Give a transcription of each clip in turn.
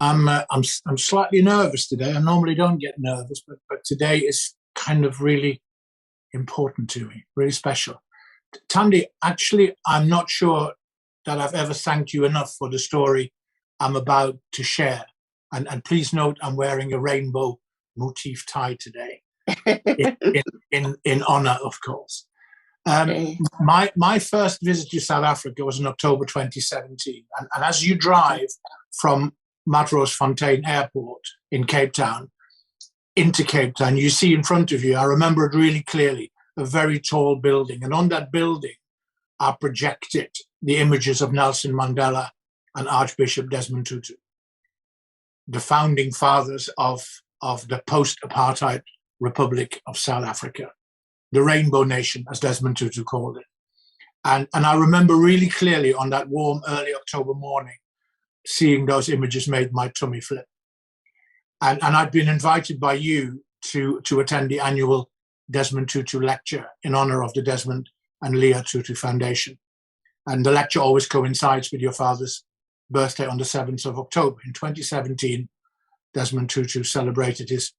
I'm slightly nervous today. I normally don't get nervous, but today is kind of really important to me, really special. Thandi, actually, I'm not sure that I've ever thanked you enough for the story I'm about to share. And please note, I'm wearing a rainbow motif tie today, in honor, of course. My first visit to South Africa was in October 2017. And as you drive from Matroosfontein Airport in Cape Town into Cape Town, you see in front of you, I remember it really clearly, a very tall building. And on that building are projected the images of Nelson Mandela and Archbishop Desmond Tutu, the founding fathers of the post-apartheid Republic of South Africa, the Rainbow Nation, as Desmond Tutu called it. And I remember really clearly on that warm early October morning, seeing those images made my tummy flip. And I'd been invited by you to attend the annual Desmond Tutu lecture in honor of the Desmond and Leah Tutu Foundation. And the lecture always coincides with your father's birthday on the 7th of October. In 2017, Desmond Tutu celebrated his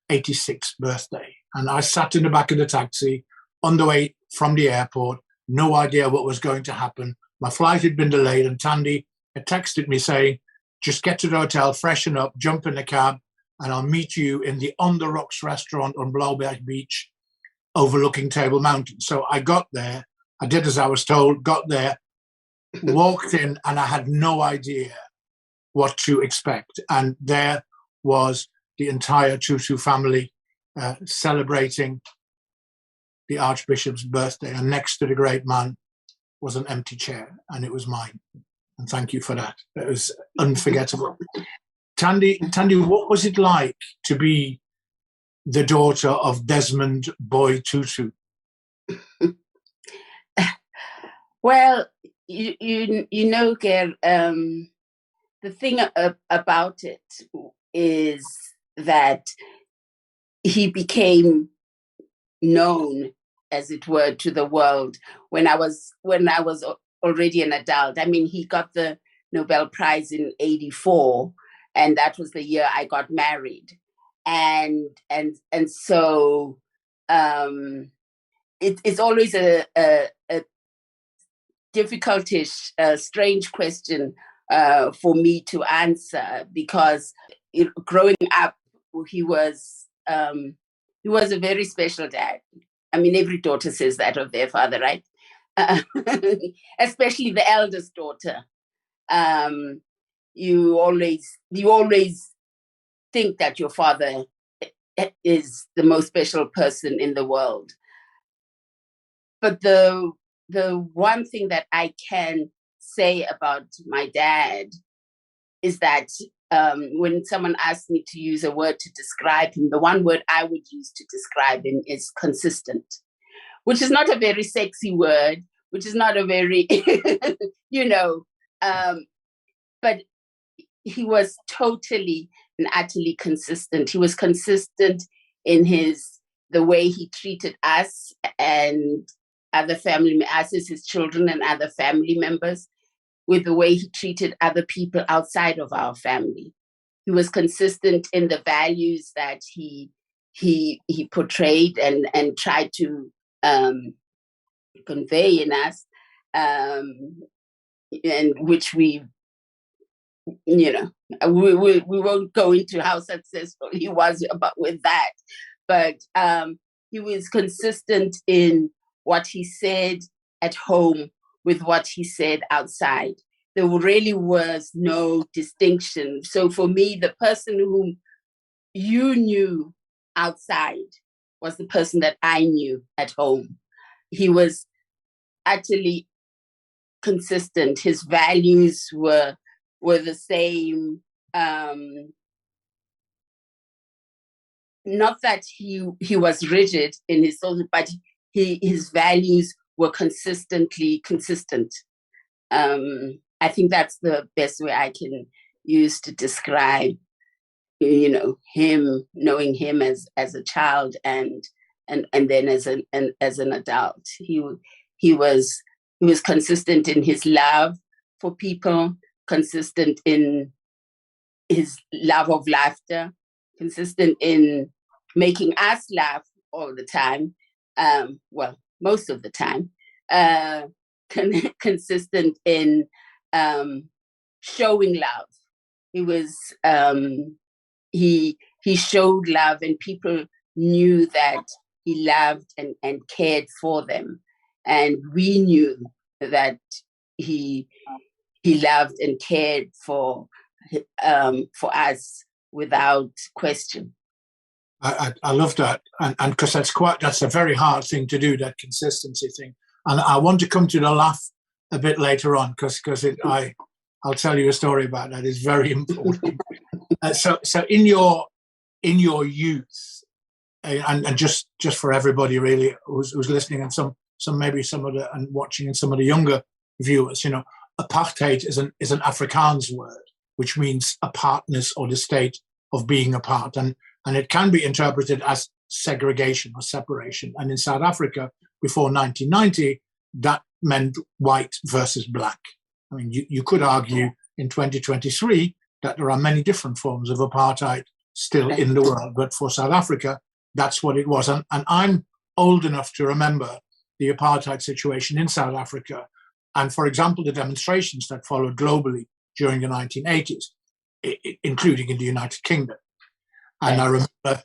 86th birthday. And I sat in the back of the taxi on the way from the airport, no idea what was going to happen. My flight had been delayed, and Thandi had texted me saying, just get to the hotel, freshen up, jump in the cab, and I'll meet you in the On the Rocks restaurant on Blauberg Beach, overlooking Table Mountain. So I got there, I did as I was told, got there, walked in, and I had no idea what to expect. And there was the entire Tutu family celebrating the Archbishop's birthday. And next to the great man was an empty chair, and it was mine. And thank you for that. It was unforgettable. Thandi, what was it like to be the daughter of Desmond Boy Tutu? Well, you know, Ger, the thing about it is that he became known, as it were, to the world when I was already an adult. I mean, he got the Nobel Prize in '84, and that was the year I got married, and so it's always a difficultish, strange question for me to answer, because growing up, he was a very special dad. I mean, every daughter says that of their father, right? Especially the eldest daughter. You always think that your father is the most special person in the world. But the one thing that I can say about my dad is that when someone asks me to use a word to describe him, the one word I would use to describe him is consistent, which is not a very sexy word, which is not a very, but he was totally and utterly consistent. He was consistent in the way he treated us and other family, us as his children and other family members, with the way he treated other people outside of our family. He was consistent in the values that he portrayed and tried to convey in us, and which we won't go into how successful he was with that, but he was consistent in what he said at home with what he said outside. There really was no distinction. So for me, the person whom you knew outside was the person that I knew at home. He was utterly consistent. His values were the same. Not that he was rigid in his thoughts, but his values were consistently consistent. I think that's the best way I can use to describe, him, knowing him as a child and then as an adult. He was consistent in his love for people, consistent in his love of laughter, consistent in making us laugh all the time, well, most of the time, consistent in showing love. He was he showed love, and people knew that he loved and cared for them, and we knew that he loved and cared for us without question. I love that, and because that's a very hard thing to do, that consistency thing. And I want to come to the laugh a bit later on, because I'll tell you a story about that. It's very important. So in your youth, and just for everybody really who's listening, and some maybe some of the and watching, and some of the younger viewers, apartheid is an Afrikaans word, which means apartness or the state of being apart, and it can be interpreted as segregation or separation. And in South Africa, before 1990, that meant white versus black. I mean, you could argue in 2023 that there are many different forms of apartheid still in the world, but for South Africa, that's what it was. And I'm old enough to remember the apartheid situation in South Africa, and, for example, the demonstrations that followed globally during the 1980s, including in the United Kingdom. And I remember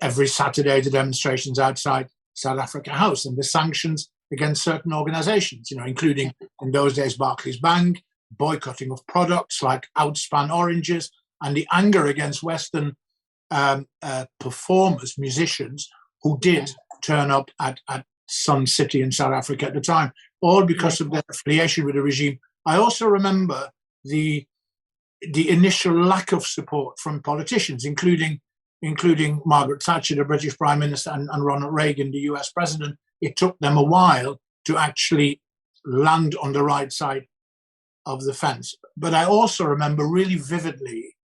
every Saturday the demonstrations outside South Africa House, and the sanctions against certain organizations, including in those days Barclays Bank, boycotting of products like outspan oranges, and the anger against Western performers, musicians, who did turn up at Sun City in South Africa at the time, all because of their affiliation with the regime. I also remember the initial lack of support from politicians, including Margaret Thatcher, the British Prime Minister, and Ronald Reagan, the US President. It took them a while to actually land on the right side of the fence. But I also remember really vividly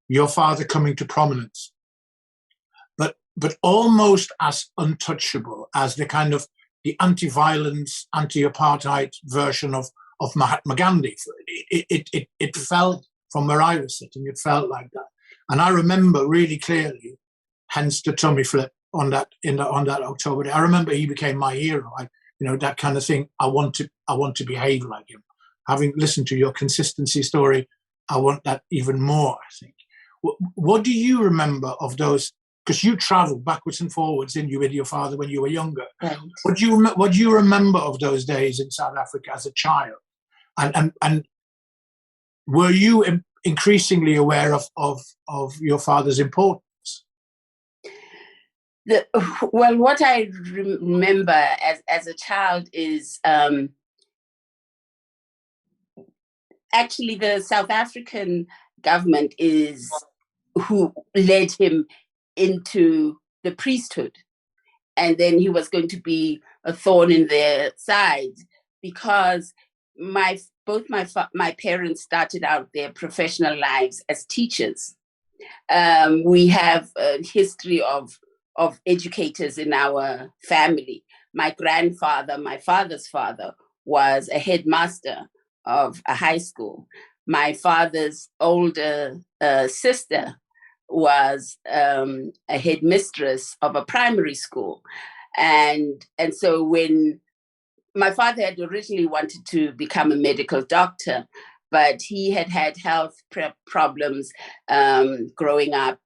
your father coming to prominence, but almost as untouchable as the kind of the anti-violence, anti-apartheid version of Mahatma Gandhi. It felt, from where I was sitting, it felt like that. And I remember really clearly, hence the tummy flip on that October day. I remember he became my hero. That kind of thing. I want to behave like him. Having listened to your consistency story, I want that even more, I think. What do you remember of those? Because you traveled backwards and forwards, didn't you, with your father when you were younger? Right. What do you remember of those days in South Africa as a child? And were you increasingly aware of your father's importance? Well, what I remember as a child is actually the South African government is who led him into the priesthood, and then he was going to be a thorn in their sides, because both my parents started out their professional lives as teachers. We have a history of educators in our family. My grandfather, my father's father, was a headmaster of a high school. My father's older sister was a headmistress of a primary school. And so when my father had originally wanted to become a medical doctor, but he had health problems growing up,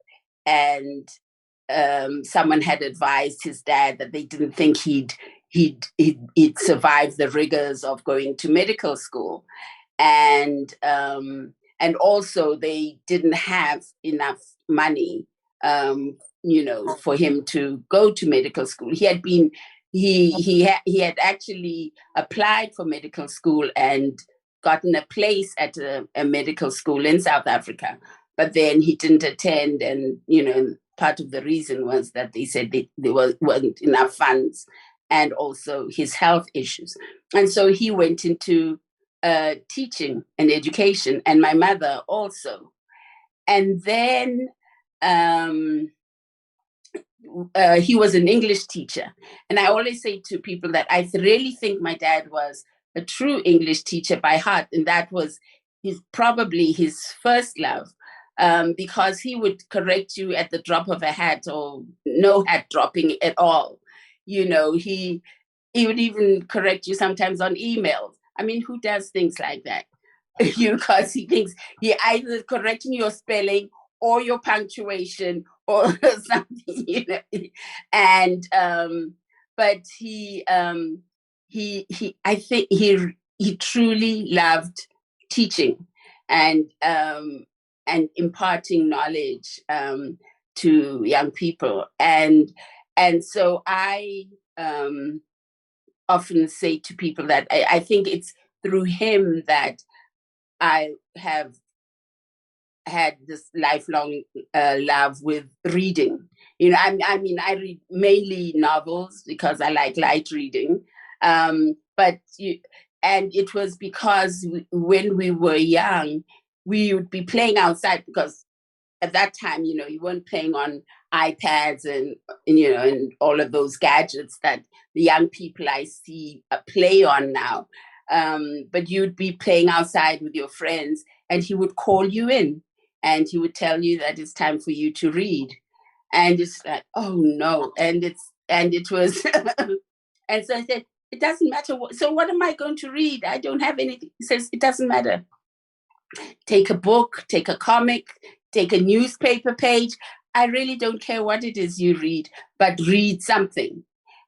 and someone had advised his dad that they didn't think he'd survive the rigors of going to medical school, and also they didn't have enough money, for him to go to medical school. He had actually applied for medical school and gotten a place at a medical school in South Africa, but then he didn't attend, and part of the reason was that they said there wasn't enough funds, and also his health issues. And so he went into teaching and education, and my mother also. And then he was an English teacher. And I always say to people that I really think my dad was a true English teacher by heart, and that was probably his first love. because he would correct you at the drop of a hat or no hat dropping at all. He would even correct you sometimes on emails. I mean, who does things like that? Because he thinks he either correcting your spelling or your punctuation or something, And but I think he truly loved teaching and imparting knowledge to young people, and so I often say to people that I think it's through him that I have had this lifelong love with reading. I mean, I read mainly novels because I like light reading. And it was because when we were young, we would be playing outside, because at that time, you weren't playing on iPads and all of those gadgets that the young people I see play on now. But you'd be playing outside with your friends, and he would call you in, and he would tell you that it's time for you to read. And it's like, oh no. And it was, and so I said, it doesn't matter. So what am I going to read? I don't have anything. He says, it doesn't matter. Take a book, take a comic, take a newspaper page. I really don't care what it is you read, but read something.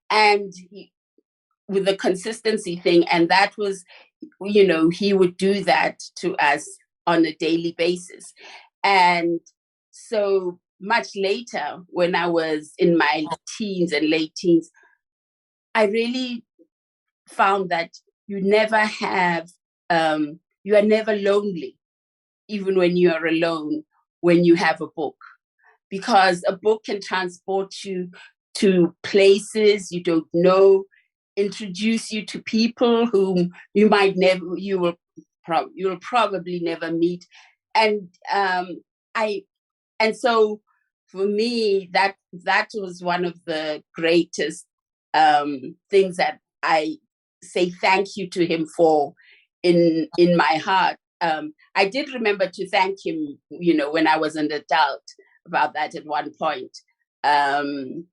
And with the consistency thing, and that was, he would do that to us on a daily basis. And so much later, when I was in my teens and late teens, I really found that you are never lonely, even when you are alone, when you have a book, because a book can transport you to places you don't know, introduce you to people whom you will probably never meet. And so for me, that was one of the greatest things that I say thank you to him for in my heart. I did remember to thank him, when I was an adult, about that at one point. And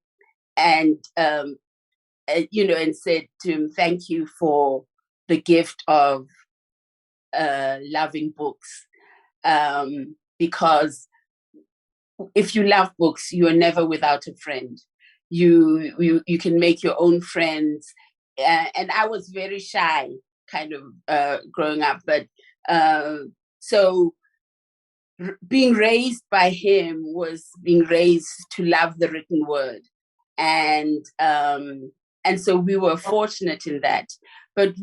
said to him, thank you for the gift of loving books. Because if you love books, you are never without a friend. You can make your own friends. And I was very shy, kind of growing up, but so being raised by him was being raised to love the written word, and so we were fortunate in that. But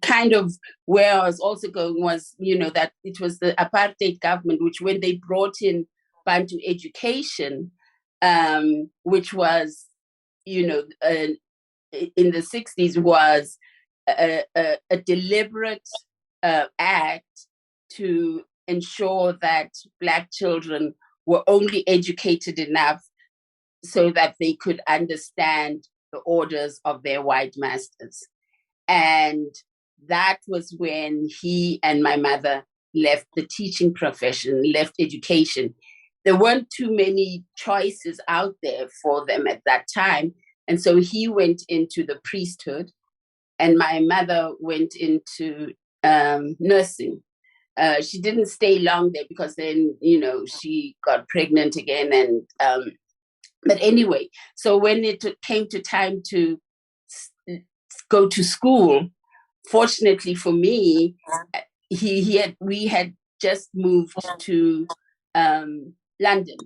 kind of where I was also going was, that it was the apartheid government, which when they brought in Bantu education, which was, in the 60s, was a deliberate act to ensure that Black children were only educated enough so that they could understand the orders of their white masters. And that was when he and my mother left the teaching profession, left education. There weren't too many choices out there for them at that time. And so he went into the priesthood, and my mother went into nursing. She didn't stay long there because then, she got pregnant again. And but anyway, so when it came to time to go to school, fortunately for me, we had just moved to London,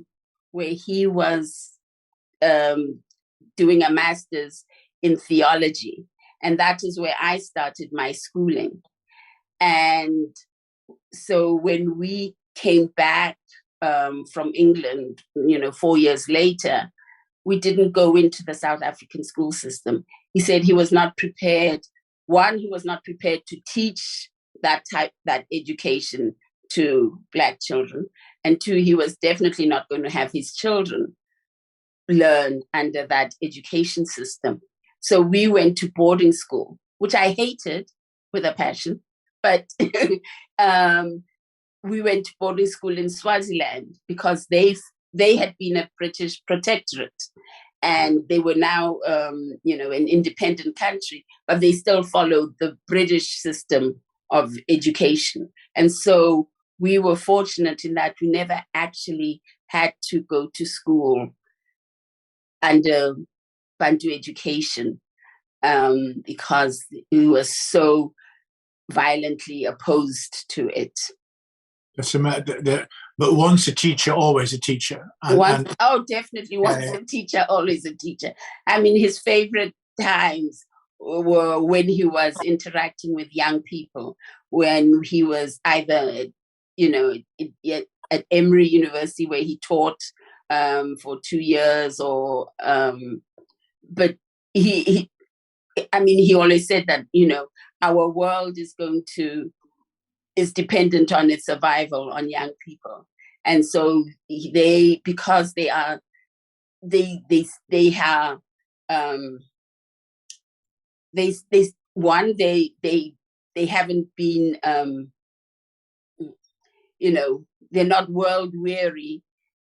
where he was doing a master's in theology. And that is where I started my schooling. And so when we came back from England, 4 years later, we didn't go into the South African school system. He said he was not prepared. One, he was not prepared to teach that education to Black children. And two, he was definitely not going to have his children learn under that education system. So we went to boarding school, which I hated with a passion. But we went to boarding school in Swaziland because they had been a British protectorate, and they were now, an independent country, but they still followed the British system of education. And so we were fortunate in that we never actually had to go to school under Bantu education, because we were so violently opposed to it. But once a teacher, always a teacher. Definitely once a teacher, always a teacher. I mean, his favorite times were when he was interacting with young people, when he was either, at Emory University where he taught for 2 years, or but he always said that, our world is dependent on its survival on young people. And so they haven't been, they're not world weary,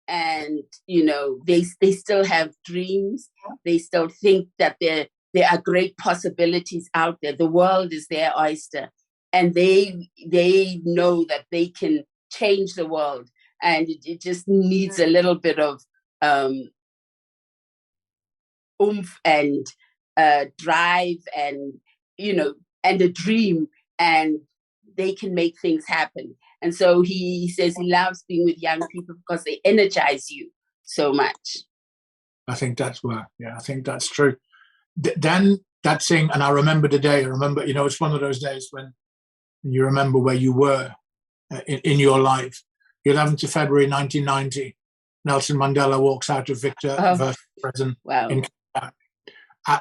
and, they still have dreams. They still think that there are great possibilities out there. The world is their oyster, and they know that they can change the world, and it just needs a little bit of oomph and drive, and and a dream, and they can make things happen. And so he says he loves being with young people because they energize you so much. I think that's I think that's true. Then that thing, and I remember the day. I remember, it's one of those days when you remember where you were in your life. 11th of February 1990, Nelson Mandela walks out of Victor versus prison in Canada,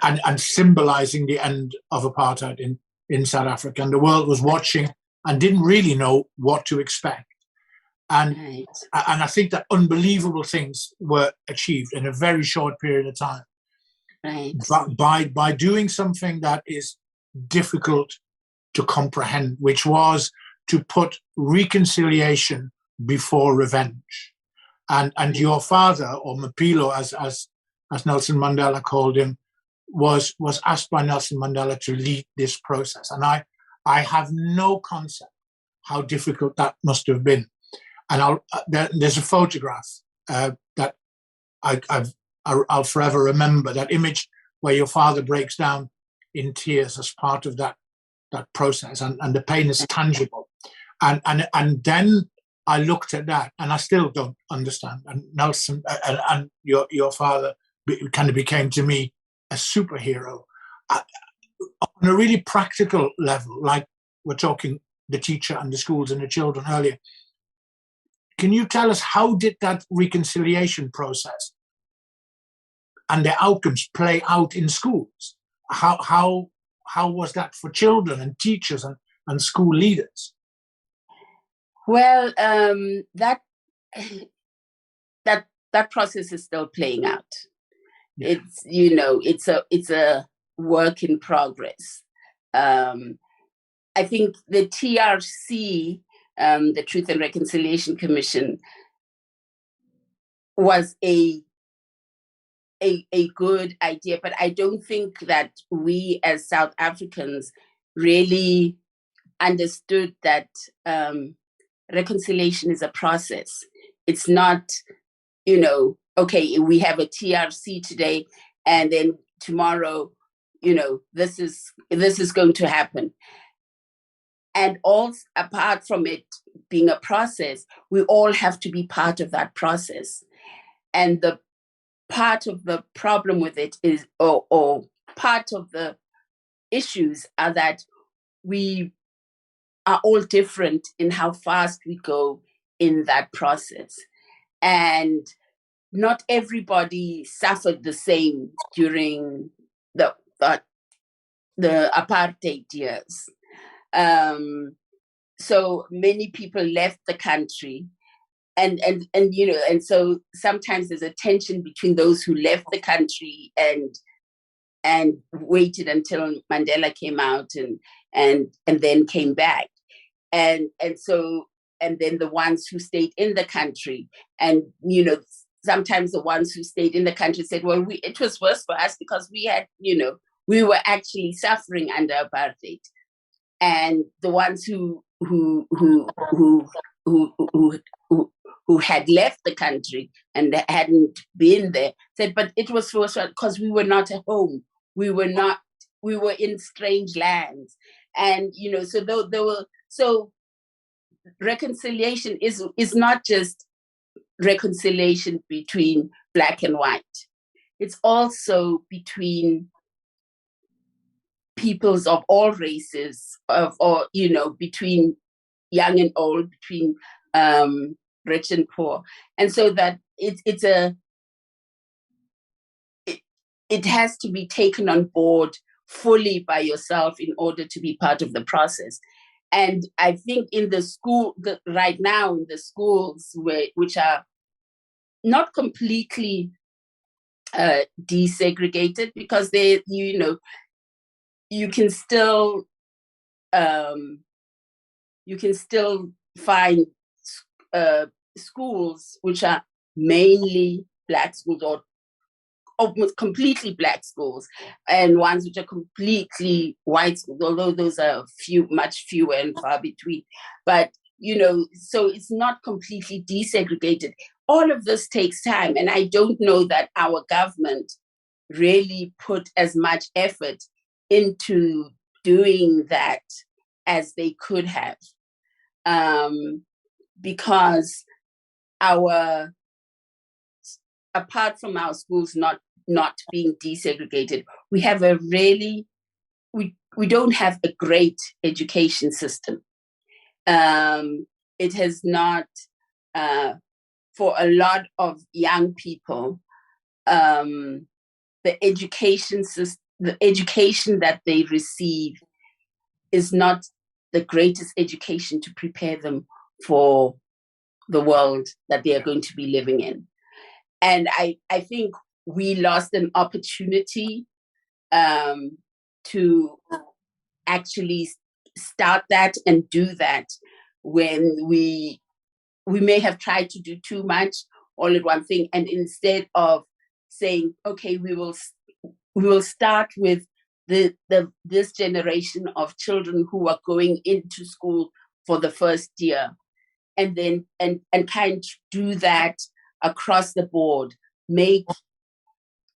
and symbolizing the end of apartheid in South Africa. And the world was watching and didn't really know what to expect. And I think that unbelievable things were achieved in a very short period of time. Right. By doing something that is difficult to comprehend, which was to put reconciliation before revenge. And your father, or Mapilo, as Nelson Mandela called him, was asked by Nelson Mandela to lead this process. And I have no concept how difficult that must have been. And there's a photograph that I'll forever remember, that image where your father breaks down in tears as part of that process, and the pain is tangible. And then I looked at that, and I still don't understand. And Nelson and your father kind of became to me a superhero on a really practical level, like we're talking the teacher and the schools and the children earlier. Can you tell us, how did that reconciliation process and the outcomes play out in schools? How was that for children and teachers and school leaders? Well, that process is still playing out. Yeah. It's a work in progress. I think the TRC, the Truth and Reconciliation Commission, was a good idea, but I don't think that we as South Africans really understood that reconciliation is a process. It's not, okay, we have a TRC today, and then tomorrow, this is going to happen. And also, apart from it being a process, we all have to be part of that process. And the part of the problem with it is, or part of the issues are that we are all different in how fast we go in that process. And not everybody suffered the same during the apartheid years. So many people left the country, and so sometimes there's a tension between those who left the country and waited until Mandela came out and then came back, and so then the ones who stayed in the country. And, you know, sometimes the ones who stayed in the country said, well, it was worse for us because we had, you know, we were actually suffering under apartheid. And the ones who had left the country and hadn't been there said, but it was worse because we were not at home. We were in strange lands. And, you know, so reconciliation is not just reconciliation between black and white. It's also between peoples of all races, or you know, between young and old, between rich and poor, and so that it has to be taken on board fully by yourself in order to be part of the process. And I think in the school right now, in the schools which are not completely desegregated, because they, you know, you can still find schools which are mainly black schools or almost completely black schools, and ones which are completely white schools, although those are much fewer and far between. But, you know, so it's not completely desegregated. All of this takes time, and I don't know that our government really put as much effort into doing that as they could have, because apart from our schools not being desegregated, we have we don't have a great education system. It has not, for a lot of young people, the education that they receive is not the greatest education to prepare them for the world that they are going to be living in. And I think we lost an opportunity to actually start that and do that when we may have tried to do too much all at one thing. And instead of saying, okay, we will start with this generation of children who are going into school for the first year, and then and kind of do that across the board,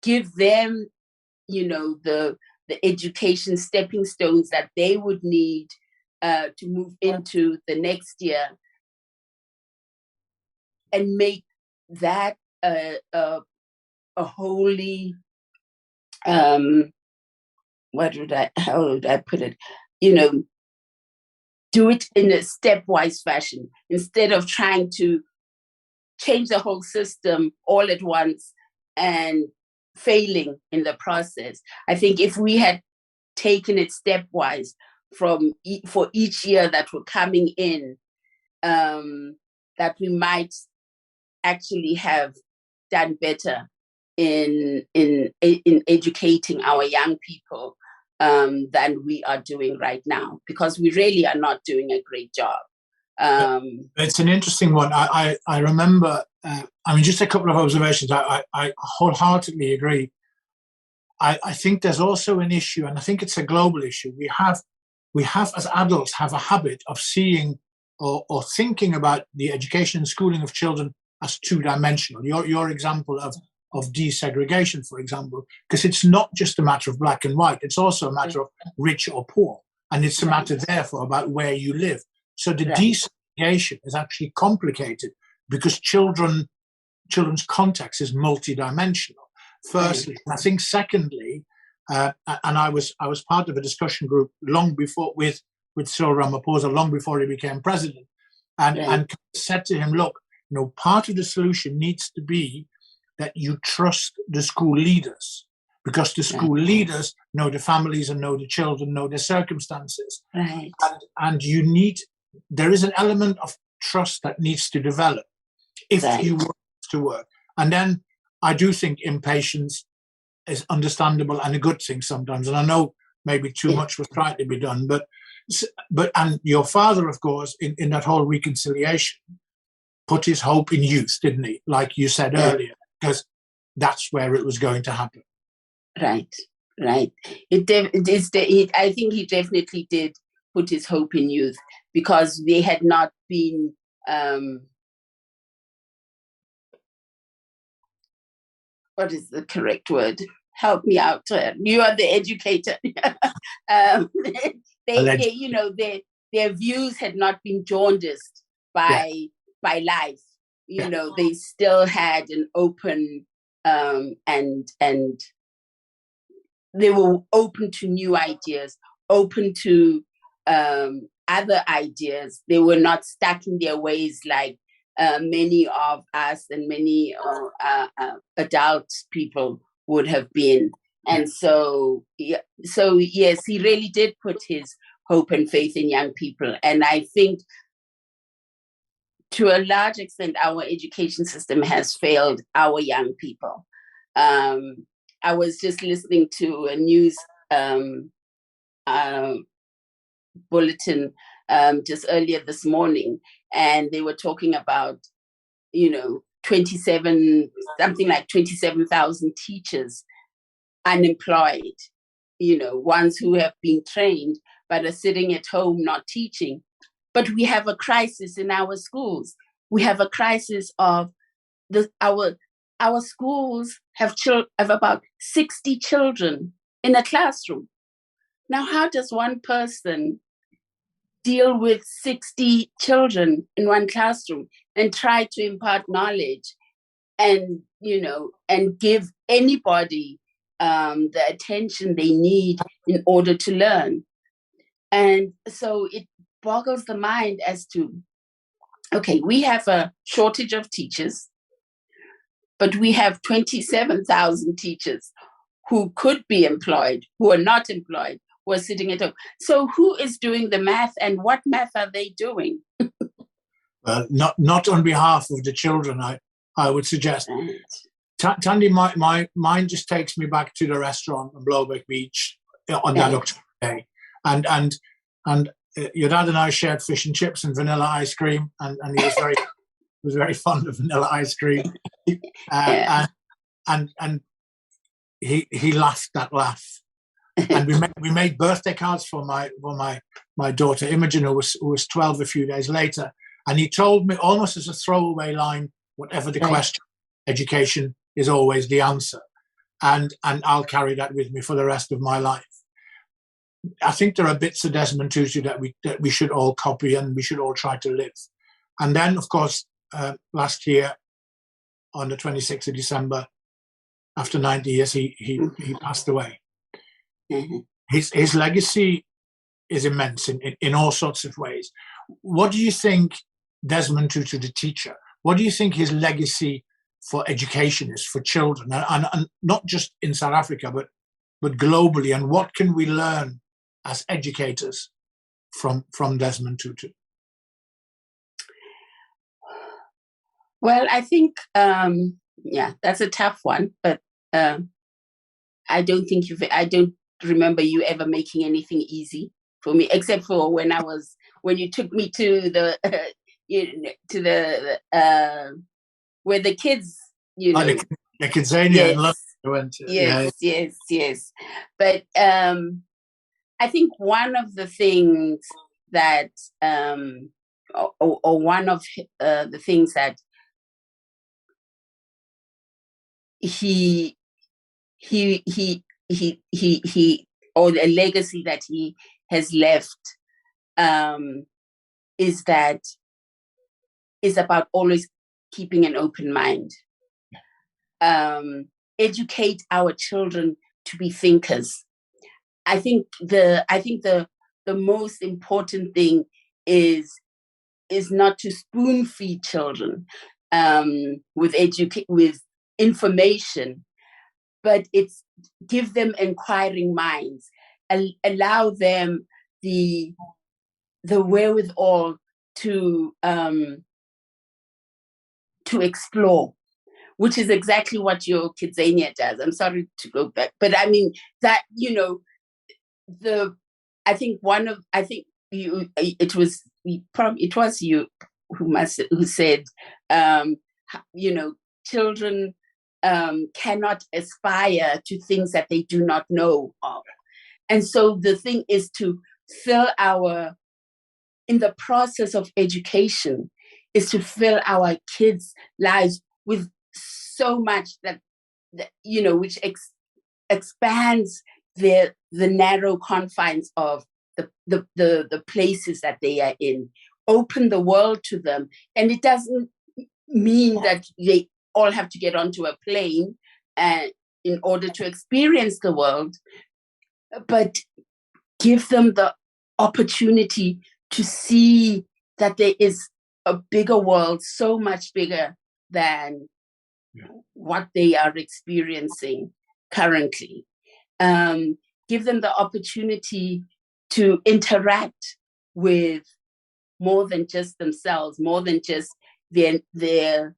give them, you know, the education stepping stones that they would need to move into the next year, and make that a wholly, how would I put it? You know, do it in a stepwise fashion instead of trying to change the whole system all at once and failing in the process. I think if we had taken it stepwise for each year that were coming in, that we might actually have done better in educating our young people than we are doing right now, because we really are not doing a great job. It's an interesting one. I remember, just a couple of observations. I wholeheartedly agree. I think there's also an issue, and I think it's a global issue. We have as adults have a habit of seeing or thinking about the education and schooling of children as two-dimensional. Your example of desegregation, for example, because it's not just a matter of black and white. It's also a matter of rich or poor, and it's a matter, therefore, about where you live. So the desegregation is actually complicated because children's context is multidimensional. Firstly, I think secondly, and I was part of a discussion group long before with Cyril Ramaphosa, long before he became president, and said to him, look, you know, part of the solution needs to be that you trust the school leaders, because the school leaders know the families and know the children, know their circumstances. Right. And there is an element of trust that needs to develop if you want to work. And then I do think impatience is understandable and a good thing sometimes. And I know maybe too much was trying to be done, but And your father, of course, in that whole reconciliation, put his hope in youth, didn't he? Like you said earlier, because that's where it was going to happen. Right. I think he definitely did put his hope in youth, because they had not been what is the correct word? Help me out. You are the educator. Their views had not been jaundiced by life. They still had an open and they were open to new ideas, open to other ideas. They were not stuck in their ways like many of us and many adult people would have been. And so yes, he really did put his hope and faith in young people. And I think to a large extent, our education system has failed our young people. I was just listening to a news bulletin just earlier this morning, and they were talking about, 27,000 teachers unemployed, ones who have been trained but are sitting at home not teaching. But we have a crisis in our schools. We have a crisis of our schools have about 60 children in a classroom. Now, how does one person deal with 60 children in one classroom and try to impart knowledge and give anybody the attention they need in order to learn? And so it boggles the mind as to, okay, we have a shortage of teachers, but we have 27,000 teachers who could be employed, who are not employed, who are sitting at home. So who is doing the math, and what math are they doing? Not on behalf of the children, I would suggest. Right. Tandy, my mind just takes me back to the restaurant on Blowback Beach on that October day. And your dad and I shared fish and chips and vanilla ice cream, and he was very fond of vanilla ice cream. And he laughed that laugh. And we made birthday cards for my daughter Imogen, who was 12 a few days later. And he told me, almost as a throwaway line, whatever the question, education is always the answer. And I'll carry that with me for the rest of my life. I think there are bits of Desmond Tutu that we should all copy and we should all try to live. And then, of course, last year, on the 26th of December, after 90 years, he passed away. Mm-hmm. His legacy is immense in all sorts of ways. What do you think Desmond Tutu, the teacher, what do you think his legacy for education is for children, and not just in South Africa, but globally? And what can we learn as educators from Desmond Tutu? Well, I think, that's a tough one, but I don't remember you ever making anything easy for me, except for when you took me to the where the kids, the Kidzania in London went to. Yes. But I think one of the things that, or one of the things that he or the legacy that he has left is about always keeping an open mind. Educate our children to be thinkers. I think the most important thing is not to spoon feed children with information, but it's give them inquiring minds, allow them the wherewithal to explore, which is exactly what your Kidzania does. I'm sorry to go back, but I mean that, I think it was you who said, children cannot aspire to things that they do not know of. And so the thing is to in the process of education, is to fill our kids' lives with so much that which expands the narrow confines of the places that they are in, open the world to them. And it doesn't mean that they all have to get onto a plane in order to experience the world, but give them the opportunity to see that there is a bigger world, so much bigger than what they are experiencing currently. Give them the opportunity to interact with more than just themselves, more than just their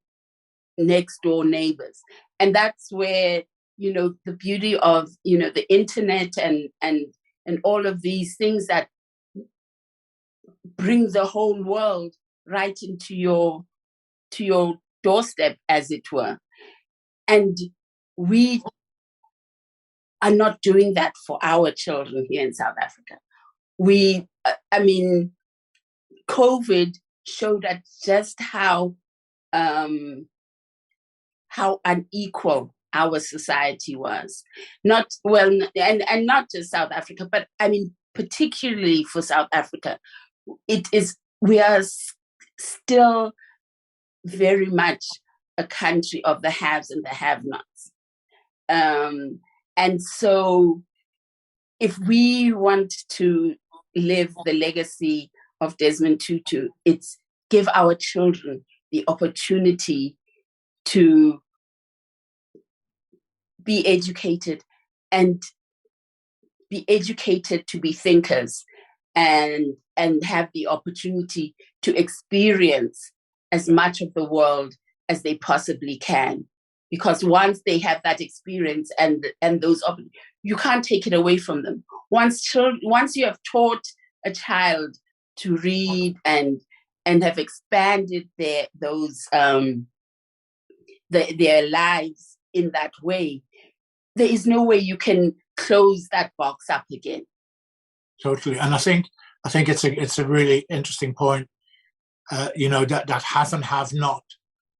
next door neighbors. And that's where, the beauty of, the internet and all of these things that bring the whole world right into your doorstep, as it were. And we are not doing that for our children here in South Africa. COVID showed us just how unequal our society was. And not just South Africa, but particularly for South Africa, we are still very much a country of the haves and the have-nots. And so if we want to live the legacy of Desmond Tutu, it's give our children the opportunity to be educated, and be educated to be thinkers, and have the opportunity to experience as much of the world as they possibly can. Because once they have that experience and those you can't take it away from them. Once you have taught a child to read and have expanded their lives in that way, there is no way you can close that box up again. Totally. And I think it's a really interesting point. That have and have not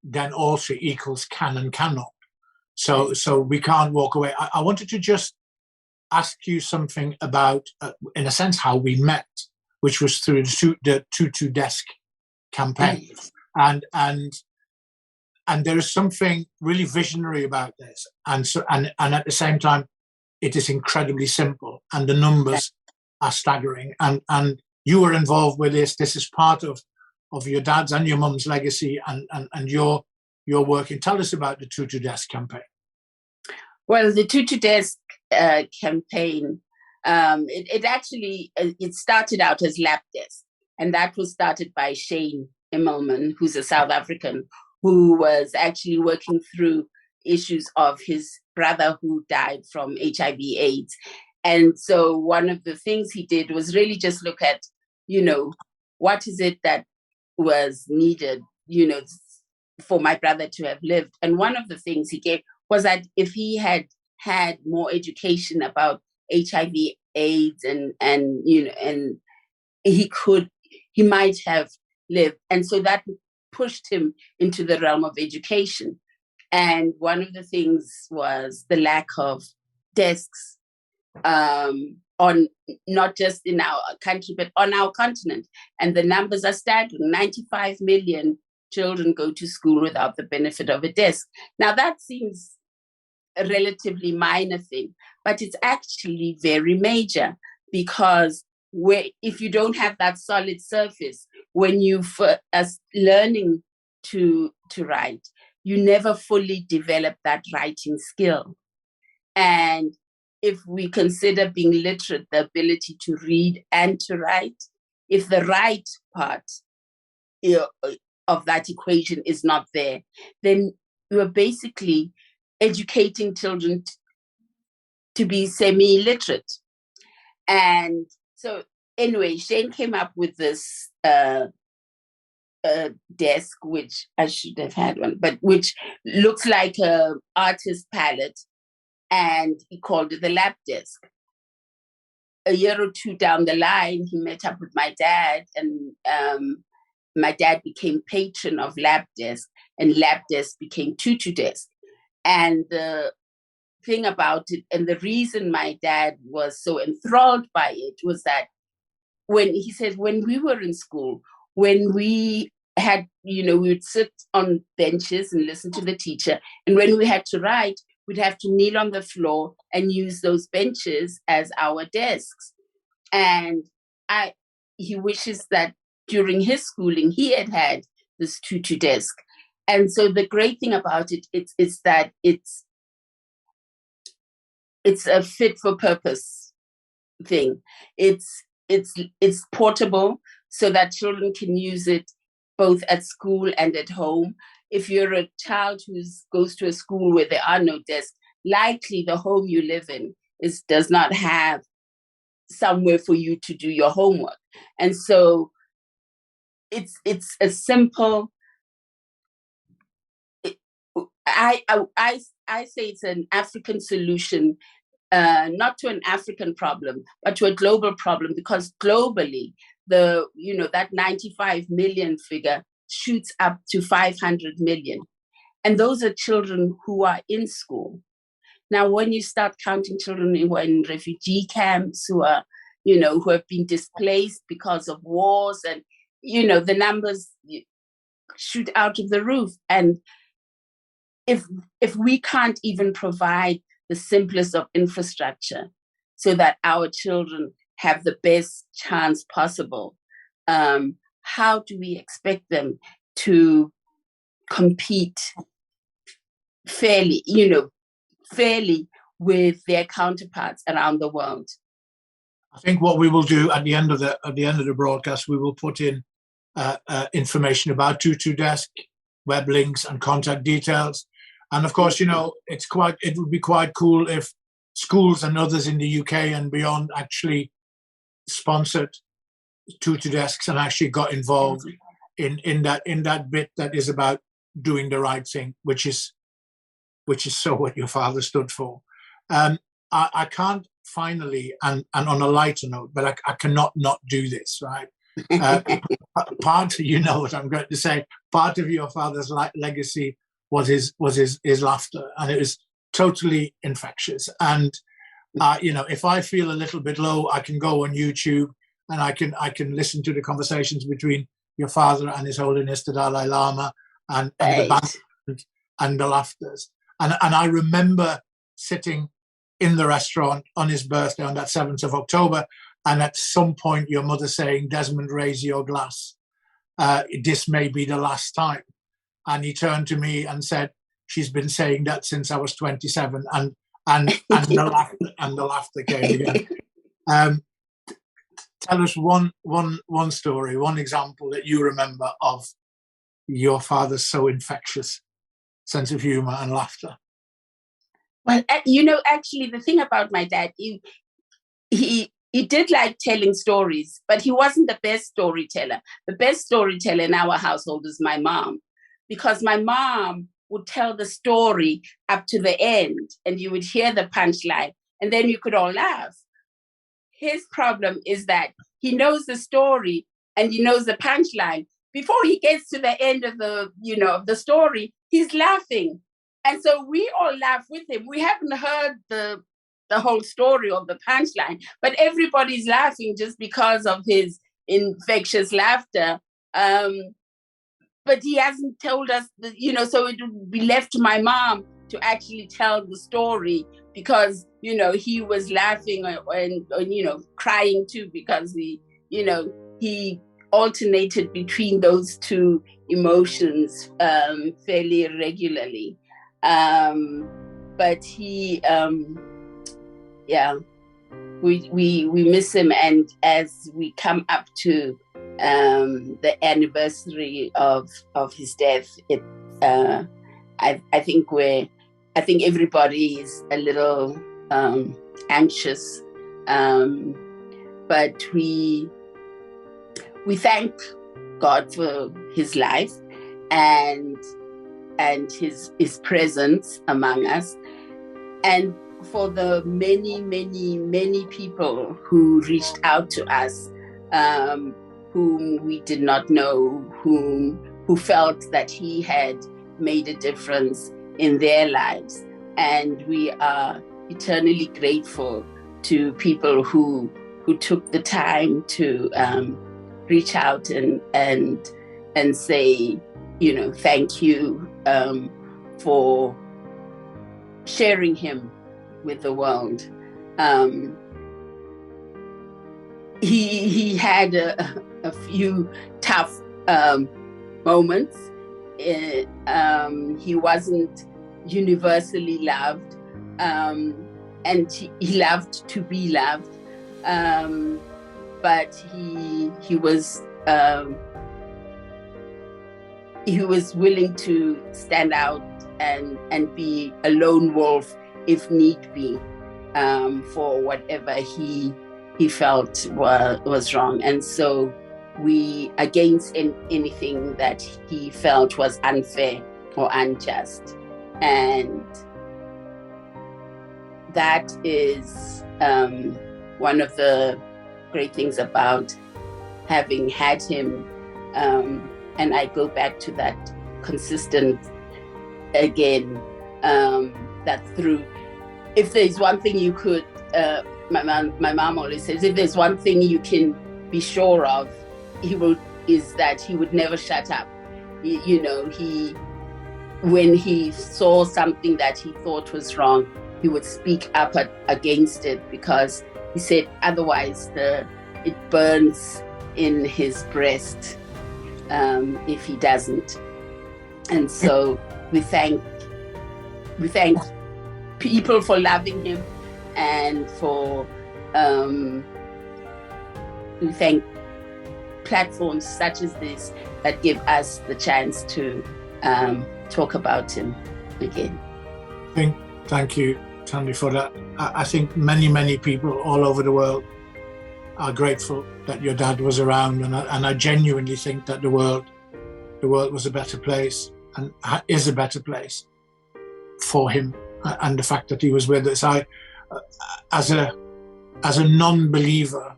then also equals can and cannot. So we can't walk away. I wanted to just ask you something about, in a sense, how we met, which was through the Tutu Desk campaign. And there is something really visionary about this. And at the same time, it is incredibly simple, and the numbers are staggering. And you were involved with this. This is part of your dad's and your mum's legacy and your work. And tell us about the Tutu Desk campaign. Well, the Tutu Desk campaign, it actually started out as Lap Desk, and that was started by Shane Immelman, who's a South African, who was actually working through issues of his brother who died from HIV/AIDS. And so one of the things he did was really just look at, what is it that was needed, for my brother to have lived. And one of the things he gave was that if he had had more education about HIV/AIDS and he might have lived. And so that pushed him into the realm of education. And one of the things was the lack of desks on not just in our country, but on our continent. And the numbers are staggering. 95 million children go to school without the benefit of a desk. Now that seems a relatively minor thing, but it's actually very major, because if you don't have that solid surface, when you are learning to write, you never fully develop that writing skill. And if we consider being literate the ability to read and to write, if the right part of that equation is not there, then you are basically educating children to be semi-literate. And so anyway, Shane came up with this desk, which I should have had one, but which looks like a artist palette, and he called it the lab desk. A year or two down the line, he met up with my dad, and my dad became patron of lab desk, and lab desk became Tutu desk. And the thing about it, and the reason my dad was so enthralled by it, was that when he said, when we were in school, when we had, we would sit on benches and listen to the teacher, and when we had to write, we'd have to kneel on the floor and use those benches as our desks. And he wishes that during his schooling, he had this Tutu desk. And so the great thing about it is that it's a fit for purpose thing. It's portable, so that children can use it both at school and at home. If you're a child who goes to a school where there are no desks, likely the home you live in does not have somewhere for you to do your homework. And so it's a simple, I say it's an African solution, not to an African problem, but to a global problem, because globally, that 95 million figure shoots up to 500 million. And those are children who are in school. Now, when you start counting children who are in refugee camps, who are, who have been displaced because of wars, and, the numbers shoot out of the roof. And if we can't even provide the simplest of infrastructure so that our children have the best chance possible, how do we expect them to compete fairly with their counterparts around the world? I think what we will do at the end of the broadcast, we will put in information about Tutu Desk, web links, and contact details. And of course, it would be quite cool if schools and others in the UK and beyond actually sponsored Tutu Desks and actually got involved in that bit that is about doing the right thing, which is so what your father stood for. I can't finally, and on a lighter note, but I cannot not do this, right? Part, what I'm going to say, part of your father's legacy was his laughter, and it was totally infectious. And if I feel a little bit low, I can go on YouTube and I can listen to the conversations between your father and His Holiness the Dalai Lama, and the band and the laughters. And I remember sitting in the restaurant on his birthday on that 7th of October, and at some point your mother saying, "Desmond, raise your glass. This may be the last time." And he turned to me and said, "She's been saying that since I was 27, and the laughter came again. Tell us one story, one example that you remember of your father's so infectious sense of humor and laughter. Well, actually, the thing about my dad, he did like telling stories, but he wasn't the best storyteller. The best storyteller in our household is my mom, because my mom would tell the story up to the end, and you would hear the punchline, and then you could all laugh. His problem is that he knows the story and he knows the punchline. Before he gets to the end of the story, he's laughing. And so we all laugh with him. We haven't heard the whole story of the punchline, but everybody's laughing just because of his infectious laughter. But he hasn't told us, so it would be left to my mom to actually tell the story, because, he was laughing and crying too, because he alternated between those two emotions fairly regularly. But he, we miss him. And as we come up to the anniversary of his death, I think everybody is a little anxious, but we thank God for his life and his presence among us, and for the many, many, many people who reached out to us, whom we did not know, who felt that he had made a difference in their lives. And we are eternally grateful to people who took the time to reach out and say, thank you for sharing him with the world. He had a few tough moments. He wasn't universally loved, and he loved to be loved, but he was willing to stand out and be a lone wolf if need be, for whatever he felt was wrong. And so we against anything that he felt was unfair or unjust. And that is one of the great things about having had him. And I go back to that consistent again, that through, if there's one thing you could, my mom always says, if there's one thing you can be sure of, is that he would never shut up. When he saw something that he thought was wrong, he would speak up against it, because he said otherwise it burns in his breast if he doesn't. And so we thank people for loving him, and for we thank platforms such as this that give us the chance to talk about him again. Thank you, Thandi, for that. I think many, many people all over the world are grateful that your dad was around, and I genuinely think that the world was a better place and is a better place for him, and the fact that he was with us. As a non-believer,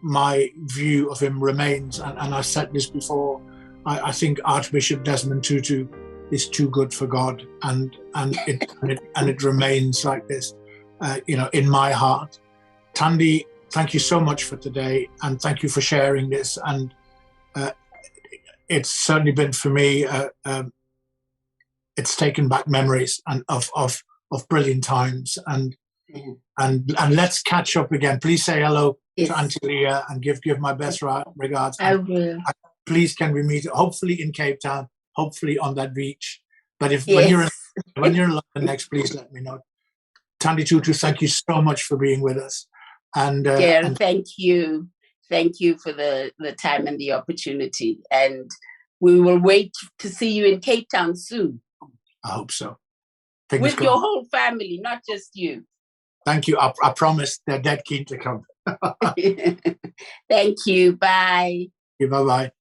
my view of him remains, and I said this before, I think Archbishop Desmond Tutu is too good for God, and it remains like this, in my heart. Thandi, thank you so much for today, and thank you for sharing this. And it's certainly been for me. It's taken back memories and of brilliant times, and let's catch up again. Please say hello to Auntie Leah and give my best regards. I will. Please, can we meet? Hopefully in Cape Town. Hopefully on that beach. But when you're in London next, please let me know. Thandi Tutu, thank you so much for being with us. And thank you for the time and the opportunity. And we will wait to see you in Cape Town soon. I hope so. With your whole family, not just you. Thank you. I promise they're dead keen to come. Thank you. Bye. Bye-bye.